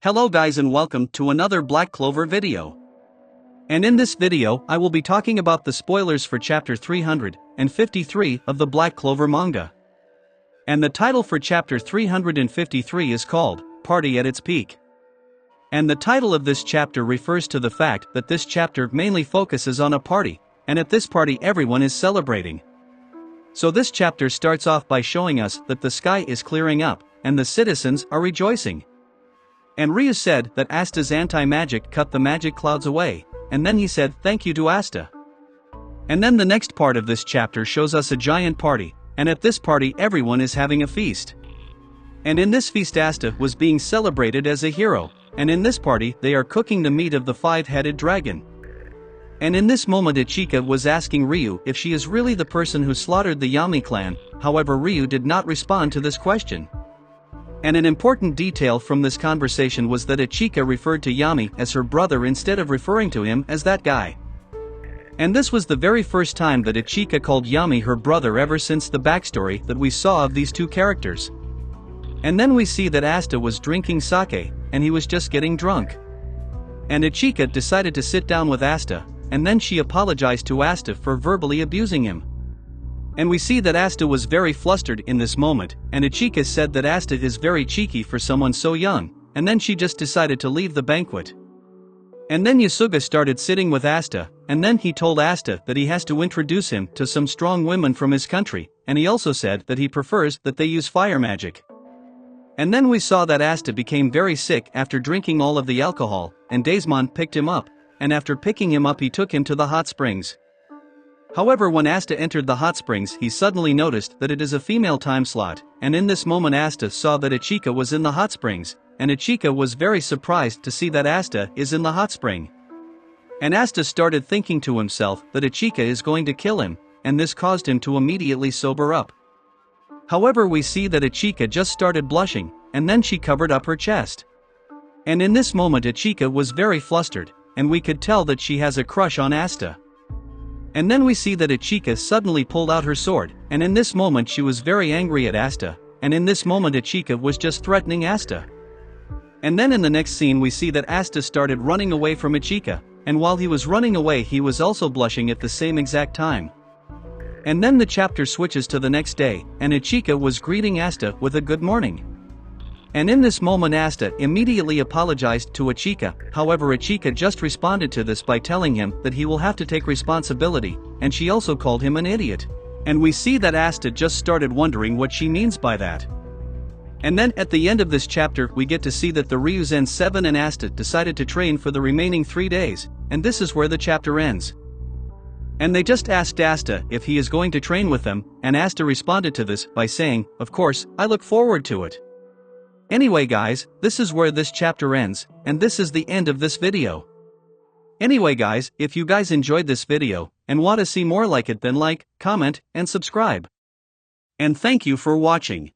Hello guys and welcome to another Black Clover video. And in this video I will be talking about the spoilers for chapter 353 of the Black Clover manga. And the title for chapter 353 is called, Party at its Peak. And the title of this chapter refers to the fact that this chapter mainly focuses on a party, and at this party everyone is celebrating. So this chapter starts off by showing us that the sky is clearing up, and the citizens are rejoicing. And Ryu said that Asta's anti-magic cut the magic clouds away, and then he said thank you to Asta. And then the next part of this chapter shows us a giant party, and at this party everyone is having a feast. And in this feast Asta was being celebrated as a hero, and in this party they are cooking the meat of the five-headed dragon. And in this moment Ichika was asking Ryu if she is really the person who slaughtered the Yami clan, however Ryu did not respond to this question. And an important detail from this conversation was that Ichika referred to Yami as her brother instead of referring to him as that guy. And this was the very first time that Ichika called Yami her brother ever since the backstory that we saw of these two characters. And then we see that Asta was drinking sake, and he was just getting drunk. And Ichika decided to sit down with Asta, and then she apologized to Asta for verbally abusing him. And we see that Asta was very flustered in this moment, and Ichika said that Asta is very cheeky for someone so young, and then she just decided to leave the banquet. And then Yasuga started sitting with Asta, and then he told Asta that he has to introduce him to some strong women from his country, and he also said that he prefers that they use fire magic. And then we saw that Asta became very sick after drinking all of the alcohol, and Daismon picked him up, and after picking him up he took him to the hot springs. However, when Asta entered the hot springs he suddenly noticed that it is a female time slot, and in this moment Asta saw that Ichika was in the hot springs, and Ichika was very surprised to see that Asta is in the hot spring. And Asta started thinking to himself that Ichika is going to kill him, and this caused him to immediately sober up. However, we see that Ichika just started blushing, and then she covered up her chest. And in this moment Ichika was very flustered, and we could tell that she has a crush on Asta. And then we see that Ichika suddenly pulled out her sword, and in this moment she was very angry at Asta, and in this moment Ichika was just threatening Asta. And then in the next scene we see that Asta started running away from Ichika, and while he was running away he was also blushing at the same exact time. And then the chapter switches to the next day, and Ichika was greeting Asta with a good morning. And in this moment Asta immediately apologized to Ichika, however Ichika just responded to this by telling him that he will have to take responsibility, and she also called him an idiot. And we see that Asta just started wondering what she means by that. And then at the end of this chapter we get to see that the Ryuzen 7 and Asta decided to train for the remaining 3 days, and this is where the chapter ends. And they just asked Asta if he is going to train with them, and Asta responded to this by saying, "Of course, I look forward to it." Anyway guys, this is where this chapter ends, and this is the end of this video. Anyway guys, if you guys enjoyed this video, and want to see more like it, then like, comment, and subscribe. And thank you for watching.